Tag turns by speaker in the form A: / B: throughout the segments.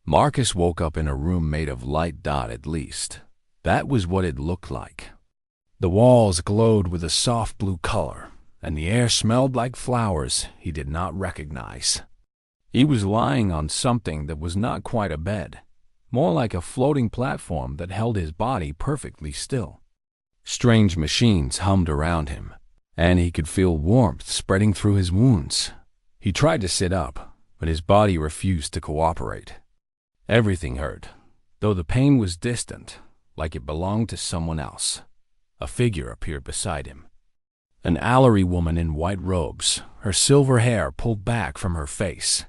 A: Marcus woke up in a room made of light dot at least. That was what it looked like. The walls glowed with a soft blue color, and the air smelled like flowers he did not recognize. He was lying on something that was not quite a bed, more like a floating platform that held his body perfectly still. Strange machines hummed around him, and he could feel warmth spreading through his wounds. He tried to sit up, but his body refused to cooperate. Everything hurt, though the pain was distant, like it belonged to someone else. A figure appeared beside him. An Allery woman in white robes, her silver hair pulled back from her face.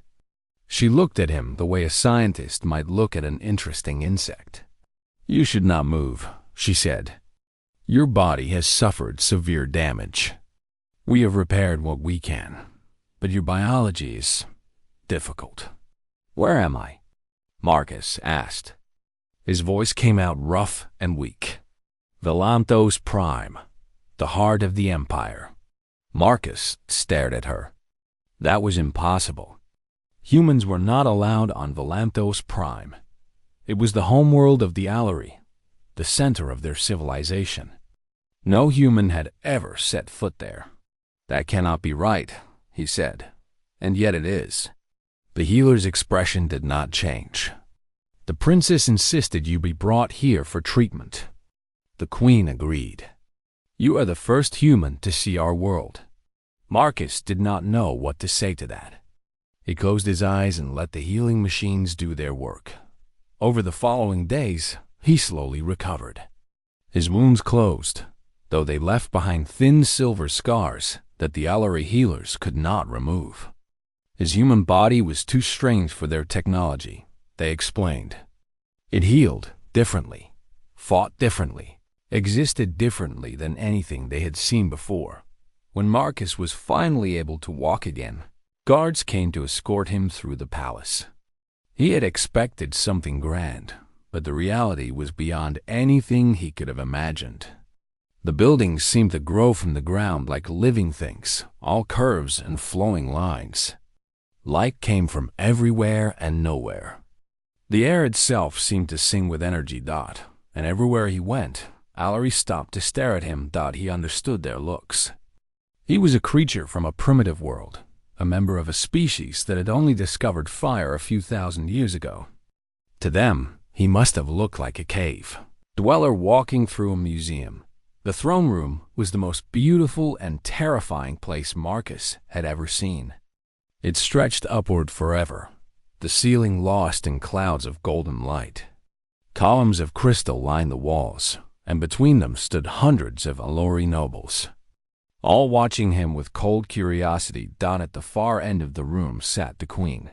A: She looked at him the way a scientist might look at an interesting insect. "You should not move," she said. "Your body has suffered severe damage. We have repaired what we can, but your biology is difficult." "Where am I?" Marcus asked. His voice came out rough and weak. "Volanthos Prime, the heart of the Empire." Marcus stared at her. That was impossible. Humans were not allowed on Volanthos Prime. It was the homeworld of the Allery, the center of their civilization. No human had ever set foot there. "That cannot be right," he said, "and yet it is." The healer's expression did not change. "The princess insisted you be brought here for treatment." The queen agreed. "You are the first human to see our world." Marcus did not know what to say to that. He closed his eyes and let the healing machines do their work. Over the following days, he slowly recovered. His wounds closed, though they left behind thin silver scars that the Allery healers could not remove. His human body was too strange for their technology, they explained. It healed differently, fought differently, existed differently than anything they had seen before. When Marcus was finally able to walk again, guards came to escort him through the palace. He had expected something grand, but the reality was beyond anything he could have imagined. The buildings seemed to grow from the ground like living things, all curves and flowing lines. Light came from everywhere and nowhere. The air itself seemed to sing with energy. And everywhere he went, Allery stopped to stare at him. He understood their looks. He was a creature from a primitive world, a member of a species that had only discovered fire a few thousand years ago. To them, he must have looked like a cave dweller walking through a museum. The throne room was the most beautiful and terrifying place Marcus had ever seen. It stretched upward forever, the ceiling lost in clouds of golden light. Columns of crystal lined the walls, and between them stood hundreds of Allery nobles, all watching him with cold curiosity. At the far end of the room sat the queen.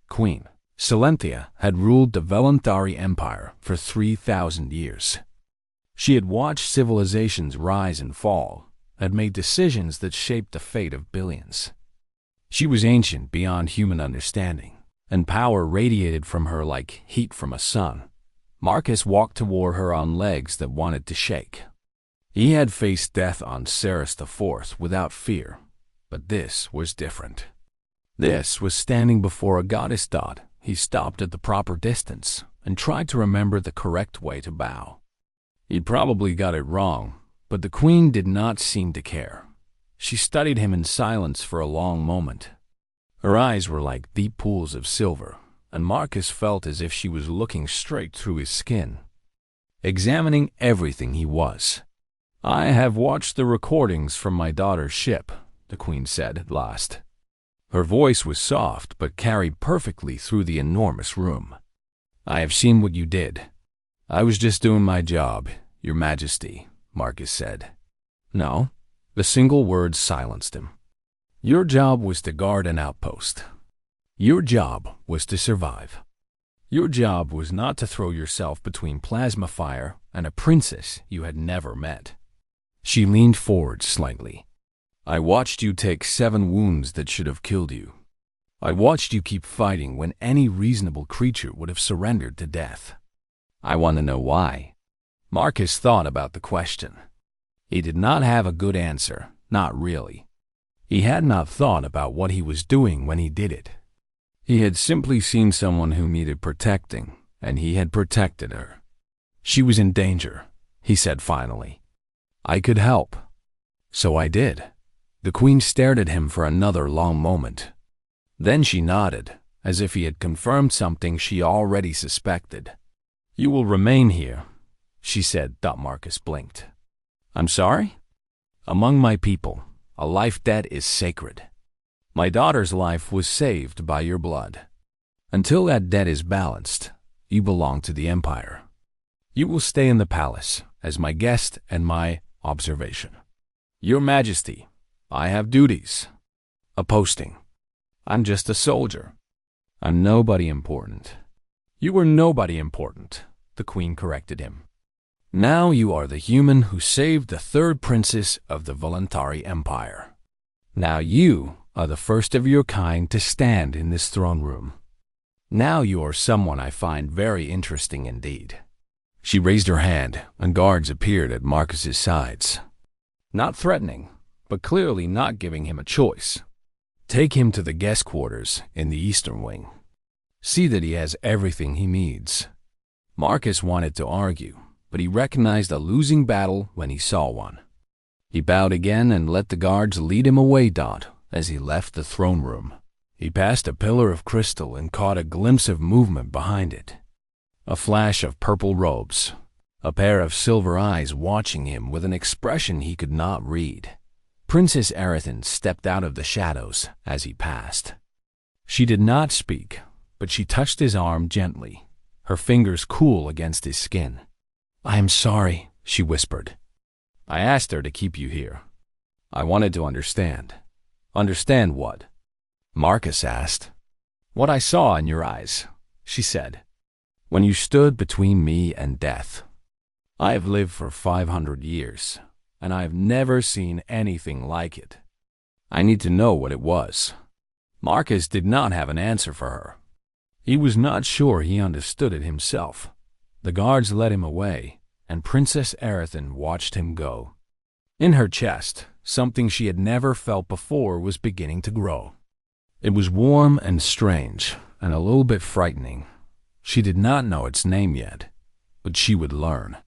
A: Queen Silenthia had ruled the Volanthari Empire for 3,000 years. She had watched civilizations rise and fall, had made decisions that shaped the fate of billions. She was ancient beyond human understanding, and power radiated from her like heat from a sun. Marcus walked toward her on legs that wanted to shake. He had faced death on Ceres IV without fear, but this was different. This was standing before a goddess. He stopped at the proper distance and tried to remember the correct way to bow. He'd probably got it wrong, but the queen did not seem to care. She studied him in silence for a long moment. Her eyes were like deep pools of silver, and Marcus felt as if she was looking straight through his skin, examining everything he was. "I have watched the recordings from my daughter's ship," the queen said at last. Her voice was soft but carried perfectly through the enormous room. "I have seen what you did. I was just doing my job, Your Majesty," Marcus said. No, the single word silenced him. Your job was to guard an outpost. Your job was to survive. Your job was not to throw yourself between plasma fire and a princess you had never met. She leaned forward slightly. "I watched you take 7 wounds that should have killed you. I watched you keep fighting when any reasonable creature would have surrendered to death. I want to know why." Marcus thought about the question. He did not have a good answer, not really. He had not thought about what he was doing when he did it. He had simply seen someone who needed protecting, and he had protected her. She was in danger, he said finally. I could help. So I did. The Queen stared at him for another long moment. Then she nodded, as if he had confirmed something she already suspected. You will remain here, she said. Marcus blinked. I'm sorry? Among my people, a life debt is sacred. My daughter's life was saved by your blood. Until that debt is balanced, you belong to the Empire. You will stay in the palace as my guest and my observation. Your Majesty, I have duties. A posting. I'm just a soldier. I'm nobody important. You were nobody important, the Queen corrected him. Now you are the human who saved the third princess of the Voluntary Empire. Now you are the first of your kind to stand in this throne room. Now you are someone I find very interesting indeed. She raised her hand, and guards appeared at Marcus's sides. Not threatening, but clearly not giving him a choice. Take him to the guest quarters in the Eastern Wing. See that he has everything he needs. Marcus wanted to argue, but he recognized a losing battle when he saw one. He bowed again and let the guards lead him away. As he left the throne room, he passed a pillar of crystal and caught a glimpse of movement behind it. A flash of purple robes, a pair of silver eyes watching him with an expression he could not read. Princess Aerithon stepped out of the shadows as he passed. She did not speak, but she touched his arm gently, her fingers cool against his skin. I am sorry, she whispered. I asked her to keep you here. I wanted to understand. Understand what? Marcus asked. What I saw in your eyes, she said, when you stood between me and death. I have lived for 500 years, and I have never seen anything like it. I need to know what it was. Marcus did not have an answer for her. He was not sure he understood it himself. The guards led him away, and Princess Aerithon watched him go. In her chest, something she had never felt before was beginning to grow. It was warm and strange, and a little bit frightening. She did not know its name yet, but she would learn.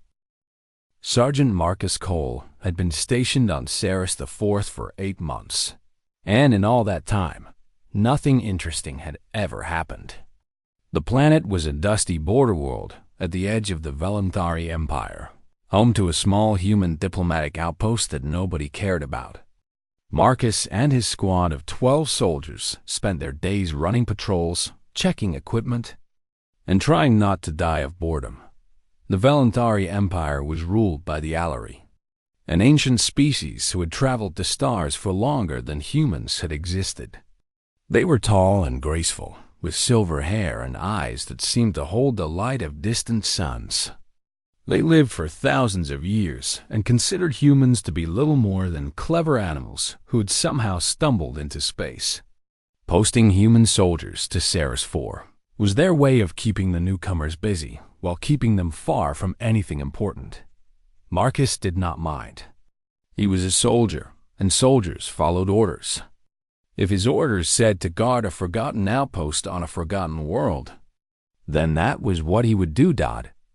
A: Sergeant Marcus Cole had been stationed on Ceres IV for 8 months, and in all that time, nothing interesting had ever happened. The planet was a dusty border world at the edge of the Voluntary Empire, home to a small human diplomatic outpost that nobody cared about. Marcus and his squad of 12 soldiers spent their days running patrols, checking equipment, and trying not to die of boredom. The Voluntary Empire was ruled by the Alari, an ancient species who had traveled to stars for longer than humans had existed. They were tall and graceful, with silver hair and eyes that seemed to hold the light of distant suns. They lived for thousands of years and considered humans to be little more than clever animals who had somehow stumbled into space. Posting human soldiers to Ceres IV was their way of keeping the newcomers busy while keeping them far from anything important. Marcus did not mind. He was a soldier, and soldiers followed orders. If his orders said to guard a forgotten outpost on a forgotten world, then that was what he would do.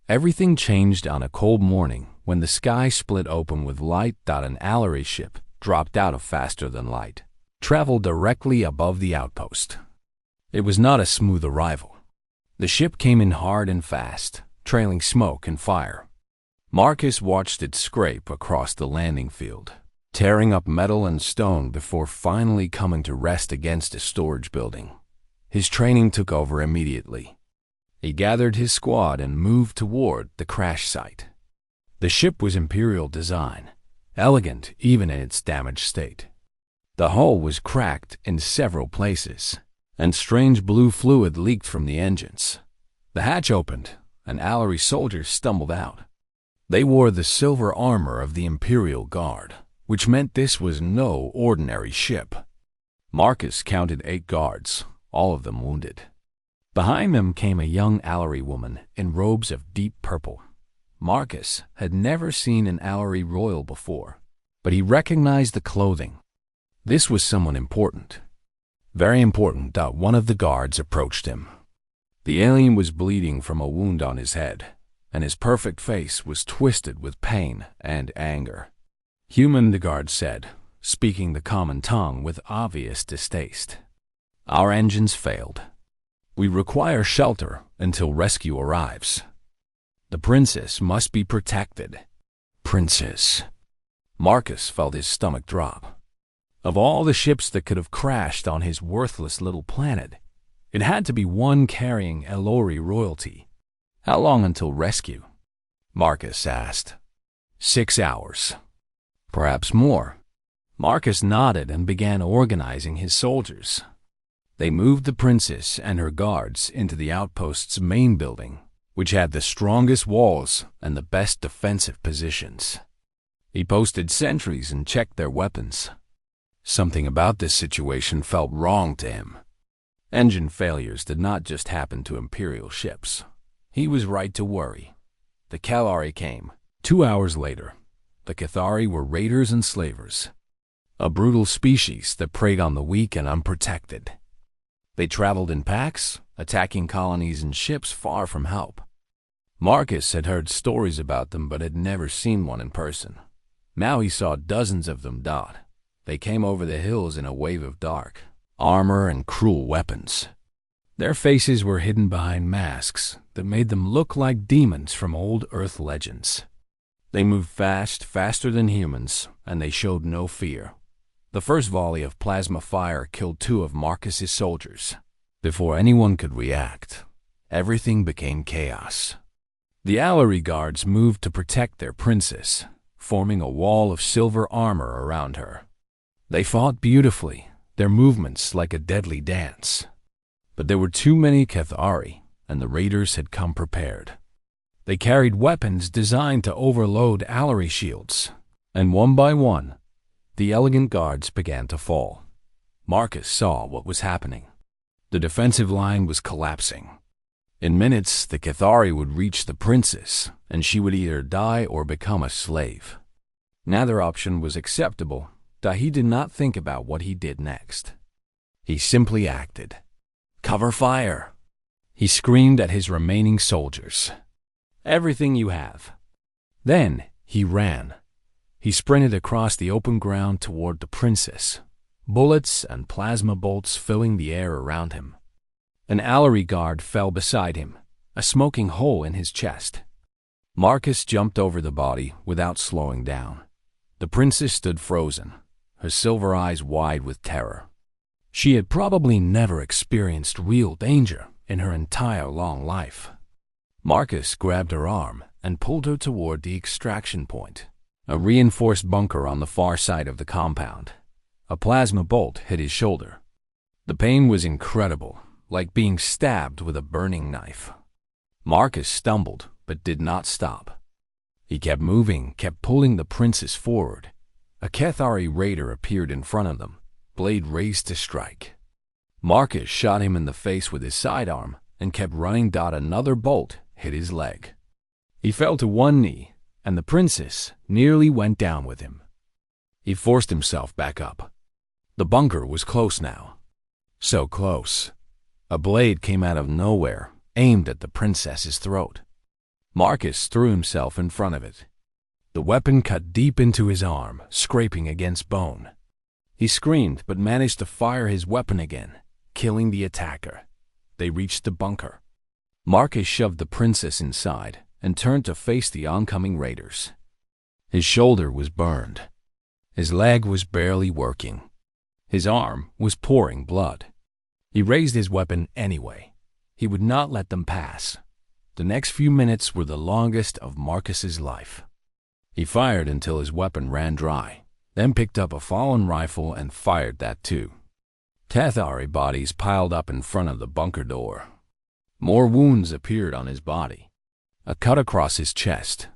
A: Everything changed on a cold morning when the sky split open with light. An Alari ship dropped out of faster than light, traveled directly above the outpost. It was not a smooth arrival. The ship came in hard and fast, trailing smoke and fire. Marcus watched it scrape across the landing field, tearing up metal and stone before finally coming to rest against a storage building. His training took over immediately. He gathered his squad and moved toward the crash site. The ship was Imperial design, elegant even in its damaged state. The hull was cracked in several places, and strange blue fluid leaked from the engines. The hatch opened, and Alari soldiers stumbled out. They wore the silver armor of the Imperial Guard, which meant this was no ordinary ship. Marcus counted 8 guards, all of them wounded. Behind them came a young Alari woman in robes of deep purple. Marcus had never seen an Alari royal before, but he recognized the clothing. This was someone important. Very important. One of the guards approached him. The alien was bleeding from a wound on his head, and his perfect face was twisted with pain and anger. Human, the guard said, speaking the common tongue with obvious distaste. Our engines failed. We require shelter until rescue arrives. The princess must be protected. Princess. Marcus felt his stomach drop. Of all the ships that could have crashed on his worthless little planet, it had to be one carrying Elori royalty. How long until rescue? Marcus asked. 6 hours. Perhaps more. Marcus nodded and began organizing his soldiers. They moved the princess and her guards into the outpost's main building, which had the strongest walls and the best defensive positions. He posted sentries and checked their weapons. Something about this situation felt wrong to him. Engine failures did not just happen to Imperial ships. He was right to worry. The Kalari came. 2 hours later, the Cathari were raiders and slavers, a brutal species that preyed on the weak and unprotected. They traveled in packs, attacking colonies and ships far from help. Marcus had heard stories about them but had never seen one in person. Now he saw dozens of them. They came over the hills in a wave of dark armor and cruel weapons. Their faces were hidden behind masks that made them look like demons from old Earth legends. They moved fast, faster than humans, and they showed no fear. The first volley of plasma fire killed 2 of Marcus's soldiers. Before anyone could react, everything became chaos. The Alary guards moved to protect their princess, forming a wall of silver armor around her. They fought beautifully, their movements like a deadly dance. But there were too many Cathari, and the raiders had come prepared. They carried weapons designed to overload Alary shields, and one by one, the elegant guards began to fall. Marcus saw what was happening. The defensive line was collapsing. In minutes, the Cathari would reach the princess, and she would either die or become a slave. Neither option was acceptable, though he did not think about what he did next. He simply acted. Cover fire! He screamed at his remaining soldiers. Everything you have. Then he ran. He sprinted across the open ground toward the princess, bullets and plasma bolts filling the air around him. An Alary guard fell beside him, a smoking hole in his chest. Marcus jumped over the body without slowing down. The princess stood frozen, her silver eyes wide with terror. She had probably never experienced real danger in her entire long life. Marcus grabbed her arm and pulled her toward the extraction point, a reinforced bunker on the far side of the compound. A plasma bolt hit his shoulder. The pain was incredible, like being stabbed with a burning knife. Marcus stumbled, but did not stop. He kept moving, kept pulling the princess forward. A Cathari raider appeared in front of them, blade raised to strike. Marcus shot him in the face with his sidearm and kept running. Another bolt hit his leg. He fell to one knee, and the princess nearly went down with him. He forced himself back up. The bunker was close now. So close. A blade came out of nowhere, aimed at the princess's throat. Marcus threw himself in front of it. The weapon cut deep into his arm, scraping against bone. He screamed but managed to fire his weapon again, killing the attacker. They reached the bunker. Marcus shoved the princess inside and turned to face the oncoming raiders. His shoulder was burned. His leg was barely working. His arm was pouring blood. He raised his weapon anyway. He would not let them pass. The next few minutes were the longest of Marcus's life. He fired until his weapon ran dry, then picked up a fallen rifle and fired that too. Cathari bodies piled up in front of the bunker door. More wounds appeared on his body. A cut across his chest.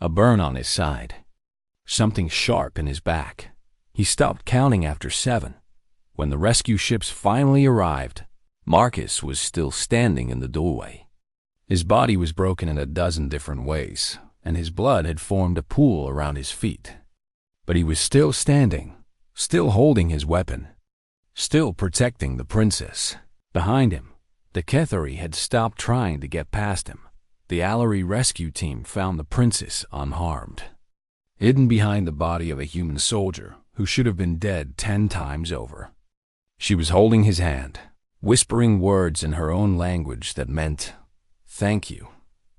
A: A burn on his side. Something sharp in his back. He stopped counting after 7. When the rescue ships finally arrived, Marcus was still standing in the doorway. His body was broken in a dozen different ways, and his blood had formed a pool around his feet. But he was still standing, still holding his weapon. still protecting the princess. Behind him, the Kethari had stopped trying to get past him. The Allery rescue team found the princess unharmed, hidden behind the body of a human soldier who should have been dead 10 times over. She was holding his hand, whispering words in her own language that meant, "Thank you,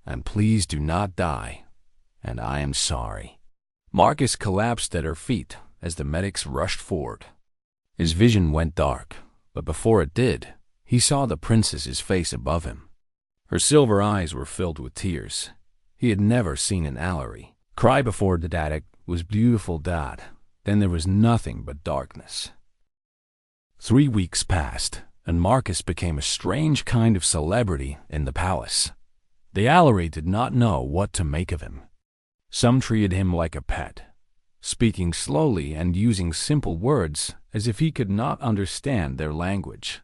A: and please do not die, and I am sorry." Marcus collapsed at her feet as the medics rushed forward. His vision went dark, but before it did, he saw the princess's face above him. Her silver eyes were filled with tears. He had never seen an Allery cry before. The Dadak was beautiful. Then there was nothing but darkness. 3 weeks passed, and Marcus became a strange kind of celebrity in the palace. The Allery did not know what to make of him. Some treated him like a pet, speaking slowly and using simple words as if he could not understand their language.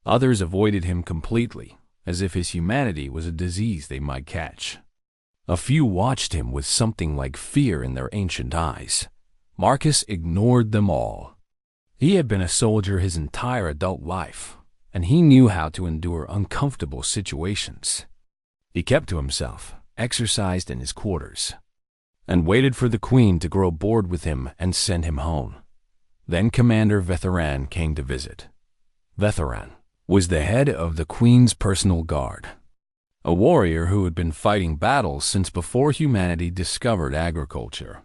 A: Others avoided him completely, as if his humanity was a disease they might catch. A few watched him with something like fear in their ancient eyes. Marcus ignored them all. He had been a soldier his entire adult life, and he knew how to endure uncomfortable situations. He kept to himself, exercised in his quarters, and waited for the Queen to grow bored with him and send him home. Then Commander Vetheran came to visit. Vetheran was the head of the Queen's personal guard, a warrior who had been fighting battles since before humanity discovered agriculture.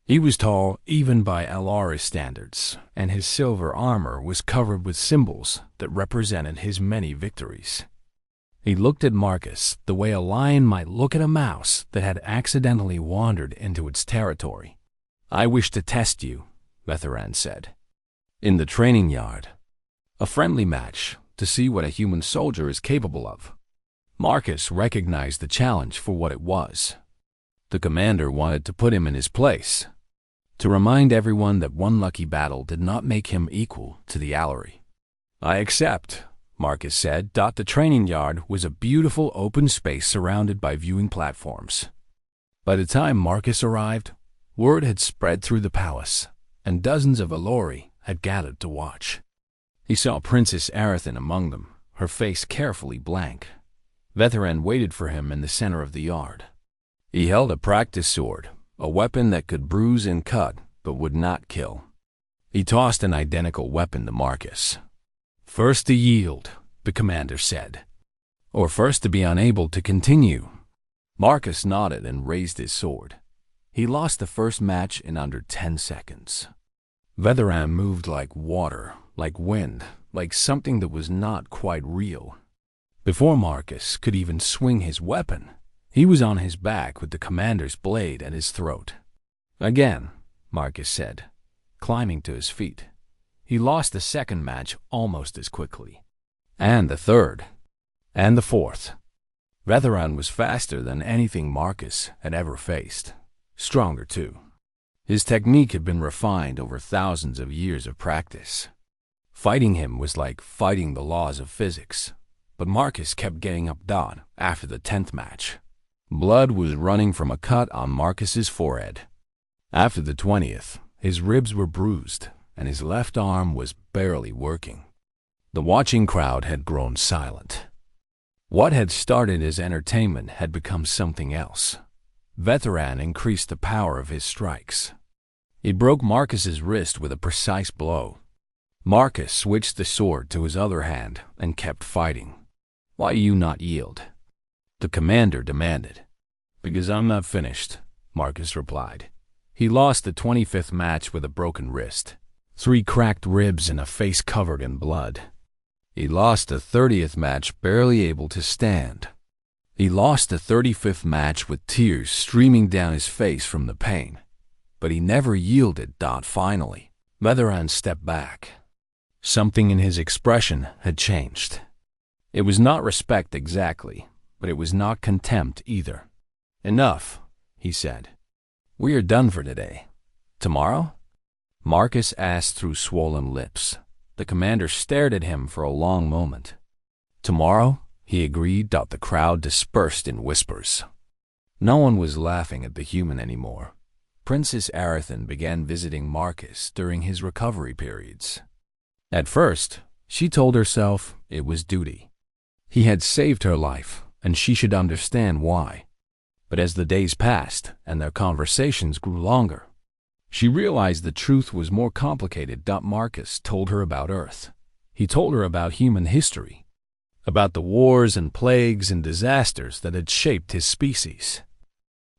A: He was tall even by Alara standards, and his silver armor was covered with symbols that represented his many victories. He looked at Marcus the way a lion might look at a mouse that had accidentally wandered into its territory. "I wish to test you," Vetheran said. "In the training yard. A friendly match to see what a human soldier is capable of." Marcus recognized the challenge for what it was. The commander wanted to put him in his place, to remind everyone that one lucky battle did not make him equal to the Allery. "I accept," Marcus said. The training yard was a beautiful open space surrounded by viewing platforms. By the time Marcus arrived, word had spread through the palace, and dozens of Allori had gathered to watch. He saw Princess Arathan among them, her face carefully blank. Vetheran waited for him in the center of the yard. He held a practice sword, a weapon that could bruise and cut but would not kill. He tossed an identical weapon to Marcus. "First to yield," the commander said, "or first to be unable to continue." Marcus nodded and raised his sword. He lost the first match in under 10 seconds. Vetheran moved like water, like wind, like something that was not quite real. Before Marcus could even swing his weapon, he was on his back with the commander's blade at his throat. "Again," Marcus said, climbing to his feet. He lost the second match almost as quickly, and the third, and the fourth. Vetheran was faster than anything Marcus had ever faced, stronger too. His technique had been refined over thousands of years of practice. Fighting him was like fighting the laws of physics, but Marcus kept getting outdone after the 10th match. Blood was running from a cut on Marcus's forehead. After the 20th, his ribs were bruised, and his left arm was barely working. The watching crowd had grown silent. What had started as entertainment had become something else. Vetheran increased the power of his strikes. He broke Marcus's wrist with a precise blow. Marcus switched the sword to his other hand and kept fighting. "Why you not yield?" the commander demanded. "Because I'm not finished," Marcus replied. He lost the 25th match with a broken wrist, 3 cracked ribs and a face covered in blood. He lost the 30th match barely able to stand. He lost the 35th match with tears streaming down his face from the pain. But he never yielded. Finally, Vetheran stepped back. Something in his expression had changed. It was not respect exactly, but it was not contempt either. "Enough," he said. "We are done for today. Tomorrow?" Marcus asked through swollen lips. The commander stared at him for a long moment. "Tomorrow," he agreed. The crowd dispersed in whispers. No one was laughing at the human anymore. Princess Arathan began visiting Marcus during his recovery periods. At first, she told herself it was duty. He had saved her life, and she should understand why. But as the days passed and their conversations grew longer, she realized the truth was more complicated. Marcus told her about Earth. He told her about human history, about the wars and plagues and disasters that had shaped his species.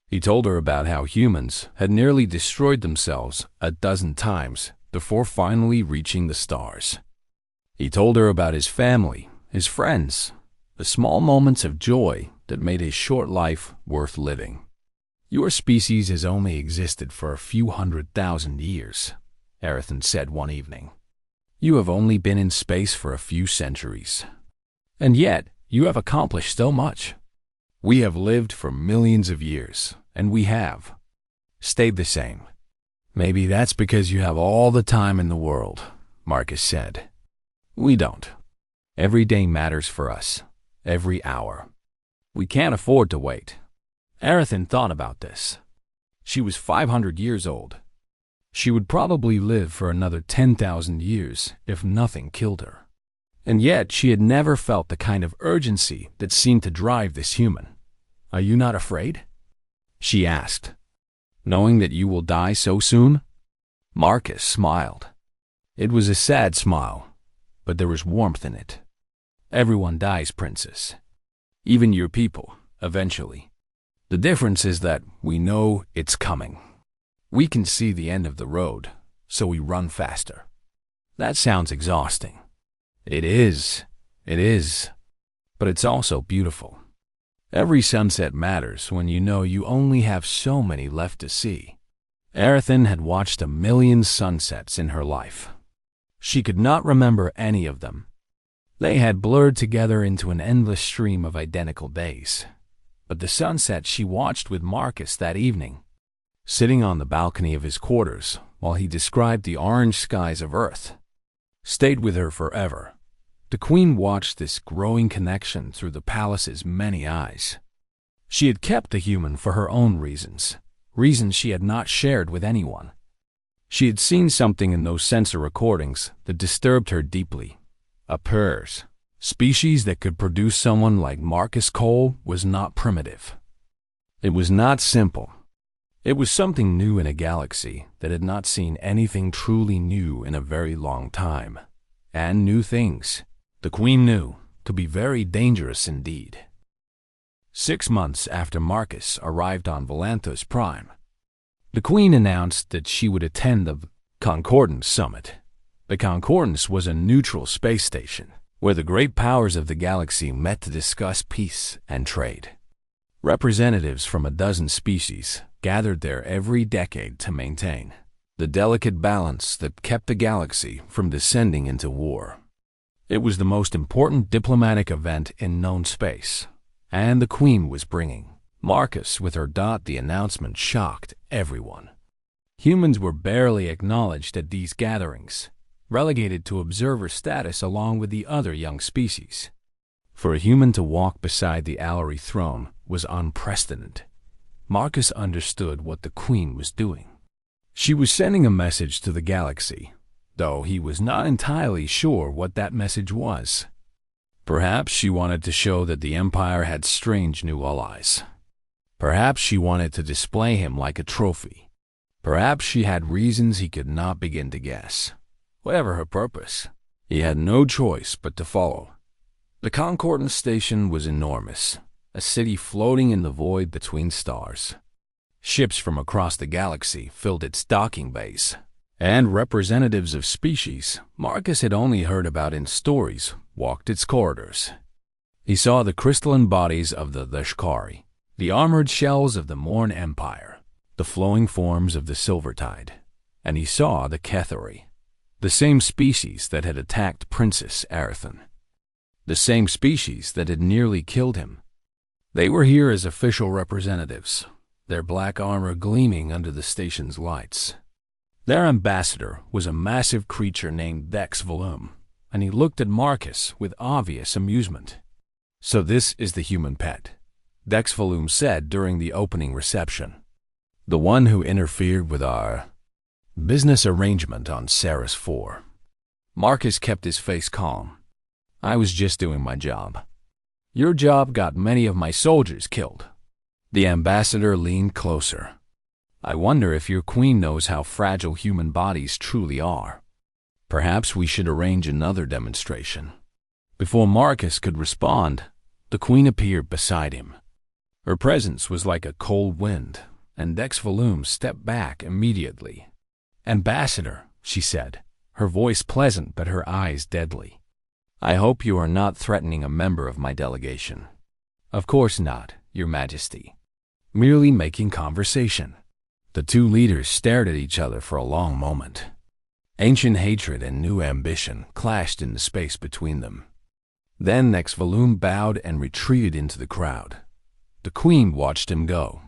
A: He told her about how humans had nearly destroyed themselves a dozen times before finally reaching the stars. He told her about his family, his friends, the small moments of joy that made his short life worth living. Your species has only existed for a few 100,000 years, Arathan said one evening. You have only been in space for a few centuries. And yet, you have accomplished so much. We have lived for millions of years, and we have stayed the same. Maybe that's because you have all the time in the world, Marcus said. We don't. Every day matters for us, every hour. We can't afford to wait. Arathan thought about this. She was 500 years old. She would probably live for another 10,000 years if nothing killed her. And yet she had never felt the kind of urgency that seemed to drive this human. Are you not afraid? She asked. Knowing that you will die so soon? Marcus smiled. It was a sad smile, but there was warmth in it. Everyone dies, princess. Even your people, eventually. The difference is that we know it's coming. We can see the end of the road, so we run faster. That sounds exhausting. It is. But it's also beautiful. Every sunset matters when you know you only have so many left to see. Arathan had watched 1,000,000 sunsets in her life. She could not remember any of them. They had blurred together into an endless stream of identical days. But the sunset she watched with Marcus that evening, sitting on the balcony of his quarters while he described the orange skies of Earth, stayed with her forever. The queen watched this growing connection through the palace's many eyes. She had kept the human for her own reasons she had not shared with anyone. She had seen something in those sensor recordings that disturbed her deeply. A purrs. Species that could produce someone like Marcus Cole was not primitive. It was not simple. It was something new in a galaxy that had not seen anything truly new in a very long time. And new things, the Queen knew, could be very dangerous indeed. 6 months after Marcus arrived on Volanthus Prime, the Queen announced that she would attend the Concordance Summit. The Concordance was a neutral space station where the great powers of the galaxy met to discuss peace and trade. Representatives from a dozen species gathered there every decade to maintain the delicate balance that kept the galaxy from descending into war. It was the most important diplomatic event in known space, and the Queen was bringing Marcus with her. The announcement shocked everyone. Humans were barely acknowledged at these gatherings, relegated to observer status along with the other young species. For a human to walk beside the Allery throne was unprecedented. Marcus understood what the Queen was doing. She was sending a message to the galaxy, though he was not entirely sure what that message was. Perhaps she wanted to show that the Empire had strange new allies. Perhaps she wanted to display him like a trophy. Perhaps she had reasons he could not begin to guess. Whatever her purpose, he had no choice but to follow. The Concordance Station was enormous, a city floating in the void between stars. Ships from across the galaxy filled its docking bays, and representatives of species Marcus had only heard about in stories walked its corridors. He saw the crystalline bodies of the Shkari, the armored shells of the Morn Empire, the flowing forms of the Silvertide, and he saw the Kethari, the same species that had attacked Princess Arathan, the same species that had nearly killed him. They were here as official representatives, their black armor gleaming under the station's lights. Their ambassador was a massive creature named Dex Volum, and he looked at Marcus with obvious amusement. "So this is the human pet," Dex Volum said during the opening reception. "The one who interfered with our business arrangement on Ceres 4. Marcus kept his face calm. I was just doing my job. Your job got many of my soldiers killed. The ambassador leaned closer. I wonder if your queen knows how fragile human bodies truly are. Perhaps we should arrange another demonstration. Before Marcus could respond, the queen appeared beside him. Her presence was like a cold wind, and Dex Valoom stepped back immediately. Ambassador, she said, her voice pleasant but her eyes deadly. I hope you are not threatening a member of my delegation. Of course not, Your Majesty. Merely making conversation. The two leaders stared at each other for a long moment. Ancient hatred and new ambition clashed in the space between them. Then Dex Valoom bowed and retreated into the crowd. The queen watched him go.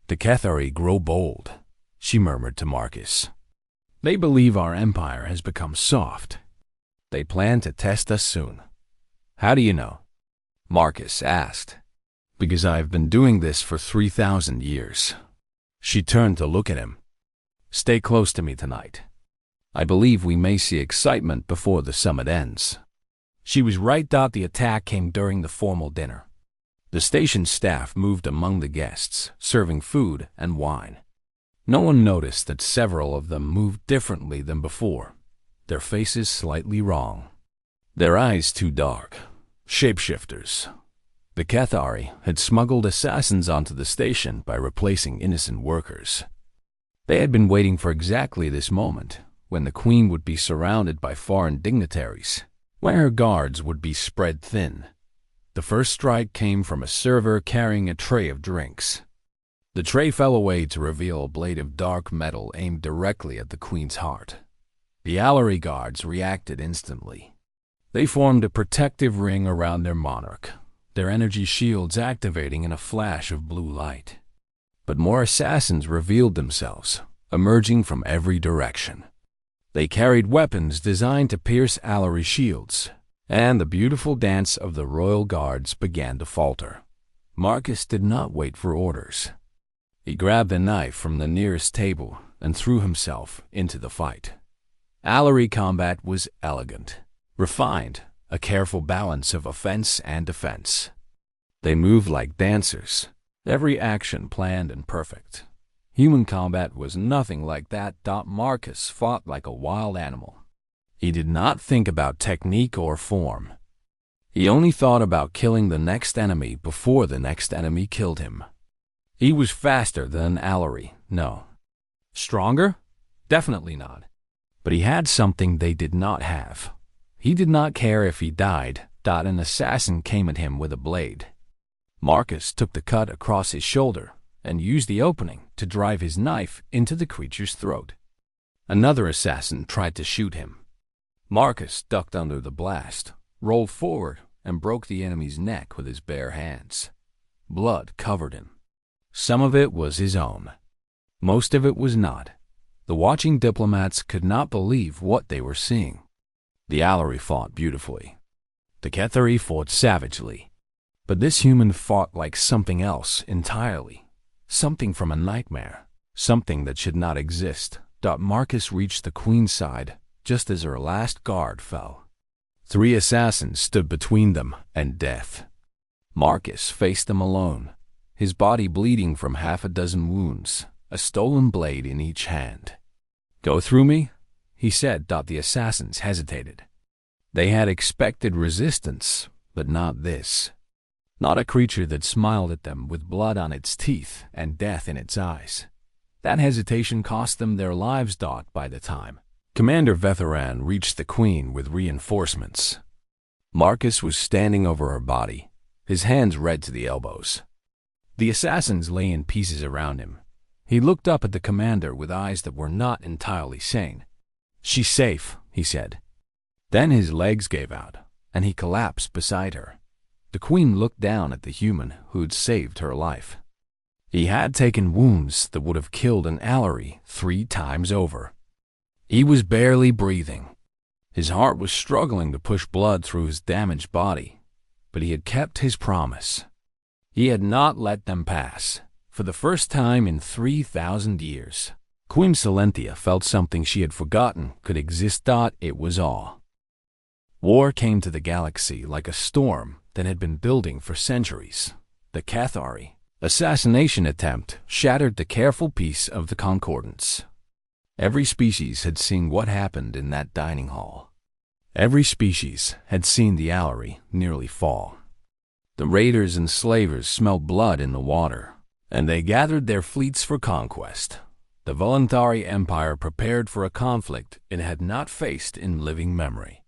A: The Cathari grow bold, she murmured to Marcus. They believe our empire has become soft. They plan to test us soon. How do you know? Marcus asked. Because I've been doing this for 3,000 years. She turned to look at him. Stay close to me tonight. I believe we may see excitement before the summit ends. She was right. The attack came during the formal dinner. The station staff moved among the guests, serving food and wine. No one noticed that several of them moved differently than before, their faces slightly wrong, their eyes too dark. Shapeshifters. The Cathari had smuggled assassins onto the station by replacing innocent workers. They had been waiting for exactly this moment, when the queen would be surrounded by foreign dignitaries, when her guards would be spread thin. The first strike came from a server carrying a tray of drinks. The tray fell away to reveal a blade of dark metal aimed directly at the queen's heart. The Allery guards reacted instantly. They formed a protective ring around their monarch, their energy shields activating in a flash of blue light. But more assassins revealed themselves, emerging from every direction. They carried weapons designed to pierce Allery shields, and the beautiful dance of the royal guards began to falter. Marcus did not wait for orders. He grabbed a knife from the nearest table and threw himself into the fight. Allery combat was elegant, refined, a careful balance of offense and defense. They moved like dancers, every action planned and perfect. Human combat was nothing like that. Marcus fought like a wild animal. He did not think about technique or form. He only thought about killing the next enemy before the next enemy killed him. He was faster than Allery, no. Stronger? Definitely not. But he had something they did not have. He did not care if he died. An assassin came at him with a blade. Marcus took the cut across his shoulder and used the opening to drive his knife into the creature's throat. Another assassin tried to shoot him. Marcus ducked under the blast, rolled forward, and broke the enemy's neck with his bare hands. Blood covered him. Some of it was his own. Most of it was not. The watching diplomats could not believe what they were seeing. The Allery fought beautifully. The Cathari fought savagely. But this human fought like something else entirely. Something from a nightmare. Something that should not exist. Marcus reached the queen's side just as her last guard fell. 3 assassins stood between them and death. Marcus faced them alone, his body bleeding from half a dozen wounds, a stolen blade in each hand. Go through me? He said. The assassins hesitated. They had expected resistance, but not this. Not a creature that smiled at them with blood on its teeth and death in its eyes. That hesitation cost them their lives. By the time Commander Vetheran reached the queen with reinforcements, Marcus was standing over her body, his hands red to the elbows. The assassins lay in pieces around him. He looked up at the commander with eyes that were not entirely sane. She's safe, he said. Then his legs gave out, and he collapsed beside her. The queen looked down at the human who'd saved her life. He had taken wounds that would have killed an Allery 3 times over. He was barely breathing. His heart was struggling to push blood through his damaged body, but he had kept his promise. He had not let them pass. For the first time in 3,000 years, Queen Silenthia felt something she had forgotten could exist. It was awe. War came to the galaxy like a storm that had been building for centuries. The Cathari assassination attempt shattered the careful peace of the Concordance. Every species had seen what happened in that dining hall. Every species had seen the Allery nearly fall. The raiders and slavers smelled blood in the water, and they gathered their fleets for conquest. The Voluntary Empire prepared for a conflict it had not faced in living memory.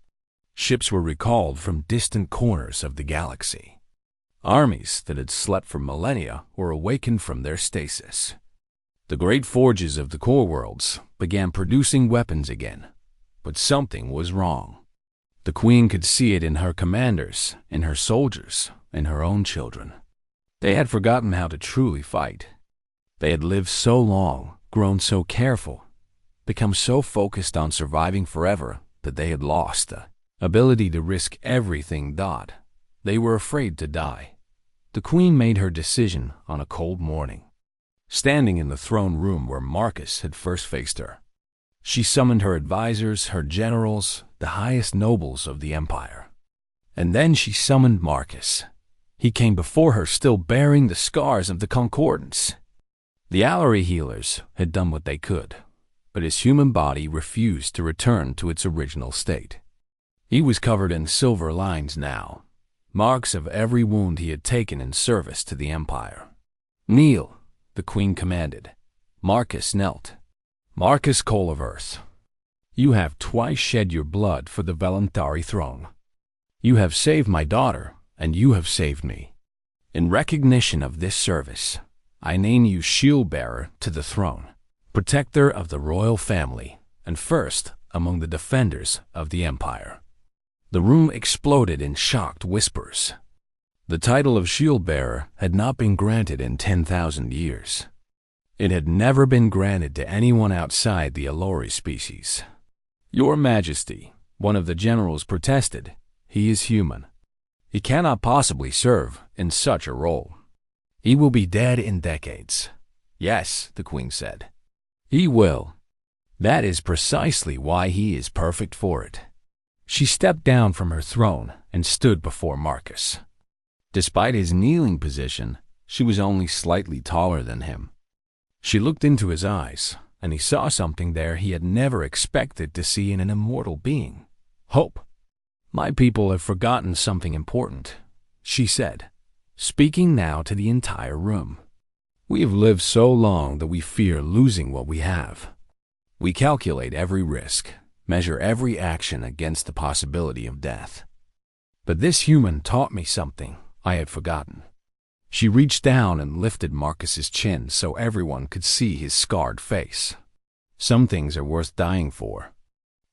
A: Ships were recalled from distant corners of the galaxy. Armies that had slept for millennia were awakened from their stasis. The great forges of the core worlds began producing weapons again, but something was wrong. The Queen could see it in her commanders, in her soldiers, in her own children. They had forgotten how to truly fight. They had lived so long, grown so careful, become so focused on surviving forever that they had lost the ability to risk everything. They were afraid to die. The Queen made her decision on a cold morning, standing in the throne room where Marcus had first faced her. She summoned her advisors, her generals, the highest nobles of the Empire. And then she summoned Marcus. He came before her still bearing the scars of the Concordance. The Allery healers had done what they could, but his human body refused to return to its original state. He was covered in silver lines now, marks of every wound he had taken in service to the Empire. "Kneel," the Queen commanded. Marcus knelt. "Marcus Cole of Earth, you have twice shed your blood for the Voluntary throne. You have saved my daughter, and you have saved me. In recognition of this service, I name you shield-bearer to the throne, protector of the royal family, and first among the defenders of the Empire." The room exploded in shocked whispers. The title of shield-bearer had not been granted in 10,000 years. It had never been granted to anyone outside the Allori species. "Your Majesty," one of the generals protested, "he is human. He cannot possibly serve in such a role. He will be dead in decades." "Yes," the Queen said. "He will. That is precisely why he is perfect for it." She stepped down from her throne and stood before Marcus. Despite his kneeling position, she was only slightly taller than him. She looked into his eyes, and he saw something there he had never expected to see in an immortal being: hope. "My people have forgotten something important," she said, speaking now to the entire room. "We have lived so long that we fear losing what we have. We calculate every risk, measure every action against the possibility of death. But this human taught me something I had forgotten." She reached down and lifted Marcus's chin so everyone could see his scarred face. "Some things are worth dying for,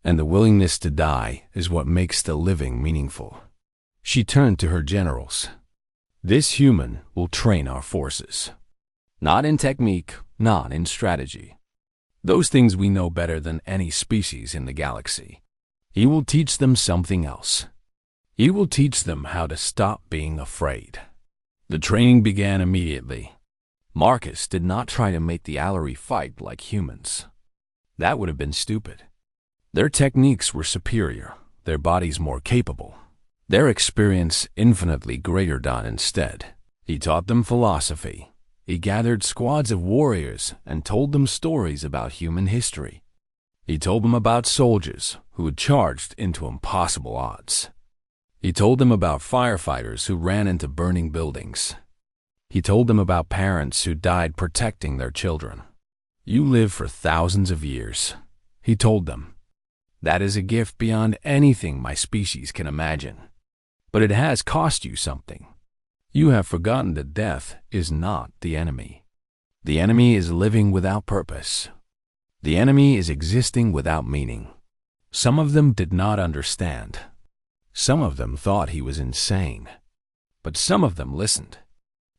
A: and the willingness to die is what makes the living meaningful." She turned to her generals. "This human will train our forces. Not in technique, not in strategy. Those things we know better than any species in the galaxy. He will teach them something else. He will teach them how to stop being afraid." The training began immediately. Marcus did not try to make the Allery fight like humans. That would have been stupid. Their techniques were superior, their bodies more capable, their experience infinitely greater. Instead, he taught them philosophy. He gathered squads of warriors and told them stories about human history. He told them about soldiers who had charged into impossible odds. He told them about firefighters who ran into burning buildings. He told them about parents who died protecting their children. "You live for thousands of years," he told them. "That is a gift beyond anything my species can imagine. But it has cost you something. You have forgotten that death is not the enemy. The enemy is living without purpose. The enemy is existing without meaning." Some of them did not understand. Some of them thought he was insane. But some of them listened.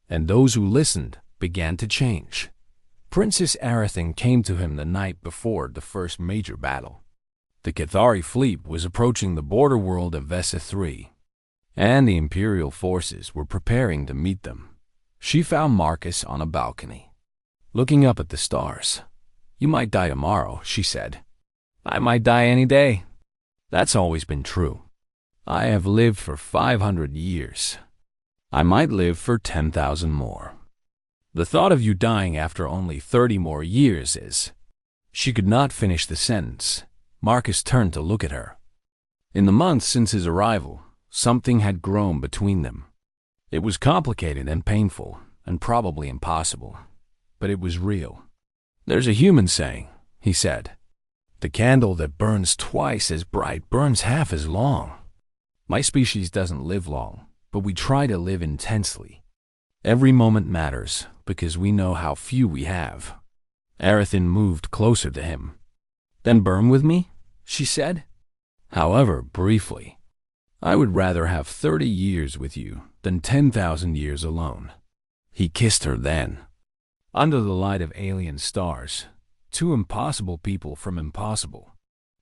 A: And those who listened began to change. Princess Arathin came to him the night before the first major battle. The Cathari fleet was approaching the border world of Vesa III, and the Imperial forces were preparing to meet them. She found Marcus on a balcony, looking up at the stars. "You might die tomorrow," she said. "I might die any day." That's always been true. I have lived for 500 years. I might live for 10,000 more. The thought of you dying after only 30 more years is... She could not finish the sentence. Marcus turned to look at her. In the months since his arrival, something had grown between them. It was complicated and painful, and probably impossible, but it was real. "There's a human saying," he said. "The candle that burns twice as bright burns half as long." My species doesn't live long, but we try to live intensely. Every moment matters because we know how few we have. Arethin moved closer to him. "Then burn with me?" she said. "However, briefly. I would rather have 30 years with you than 10,000 years alone." He kissed her then. Under the light of alien stars, two impossible people from impossible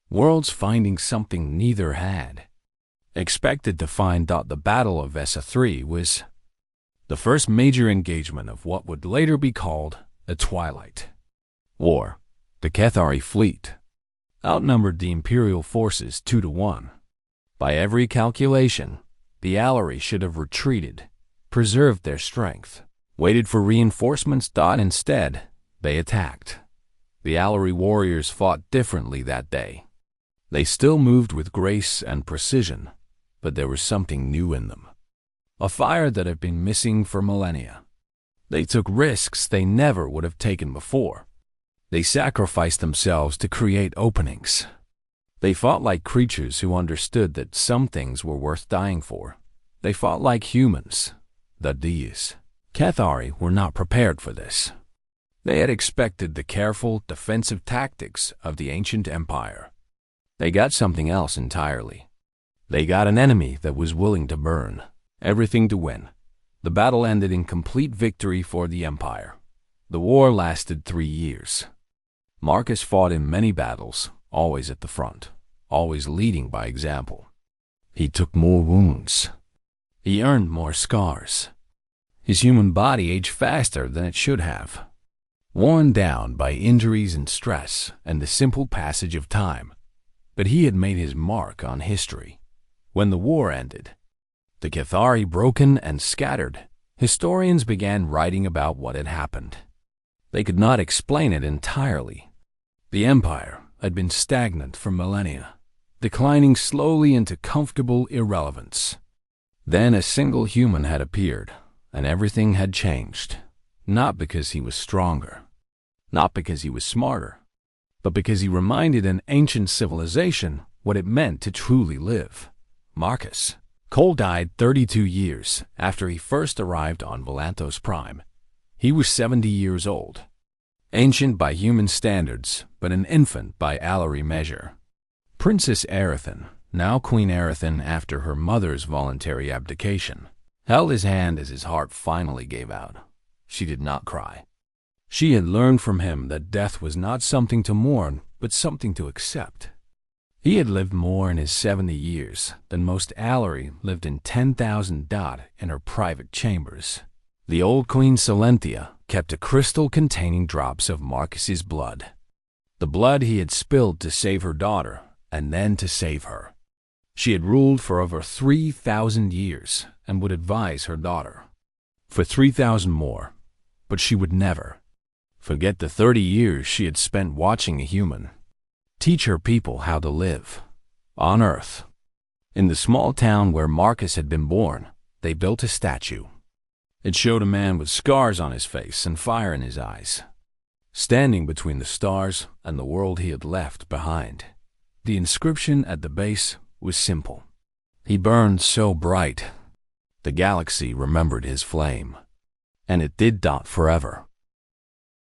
A: worlds finding something neither had expected to find. The Battle of Essa-3 was the first major engagement of what would later be called the Twilight War. The Cathari fleet outnumbered the Imperial forces 2-1. By every calculation, the Alari should have retreated, preserved their strength, waited for reinforcements. Instead, they attacked. The Alari warriors fought differently that day. They still moved with grace and precision, but there was something new in them. A fire that had been missing for millennia. They took risks they never would have taken before. They sacrificed themselves to create openings. They fought like creatures who understood that some things were worth dying for. They fought like humans, the D's. Cathari were not prepared for this. They had expected the careful, defensive tactics of the ancient empire. They got something else entirely. They got an enemy that was willing to burn everything to win. The battle ended in complete victory for the empire. The war lasted 3 years. Marcus fought in many battles, always at the front, always leading by example. He took more wounds. He earned more scars. His human body aged faster than it should have, worn down by injuries and stress and the simple passage of time. But he had made his mark on history. When the war ended, the Cathari broken and scattered, historians began writing about what had happened. They could not explain it entirely. The empire had been stagnant for millennia, declining slowly into comfortable irrelevance. Then a single human had appeared, and everything had changed. Not because he was stronger, not because he was smarter, but because he reminded an ancient civilization what it meant to truly live. Marcus Cole died 32 years after he first arrived on Volantos Prime. He was 70 years old, ancient by human standards, but an infant by Alari measure. Princess Arethin, now Queen Arethin after her mother's voluntary abdication, held his hand as his heart finally gave out. She did not cry. She had learned from him that death was not something to mourn, but something to accept. He had lived more in his 70 years than most Alari lived in 10,000 in her private chambers. The old Queen Silentia kept a crystal containing drops of Marcus's blood. The blood he had spilled to save her daughter, and then to save her. She had ruled for over 3,000 years and would advise her daughter for 3,000 more, but she would never forget the 30 years she had spent watching a human teach her people how to live on Earth. In the small town where Marcus had been born, they built a statue. It showed a man with scars on his face and fire in his eyes, standing between the stars and the world he had left behind. The inscription at the base was simple. He burned so bright, the galaxy remembered his flame. And it did forever.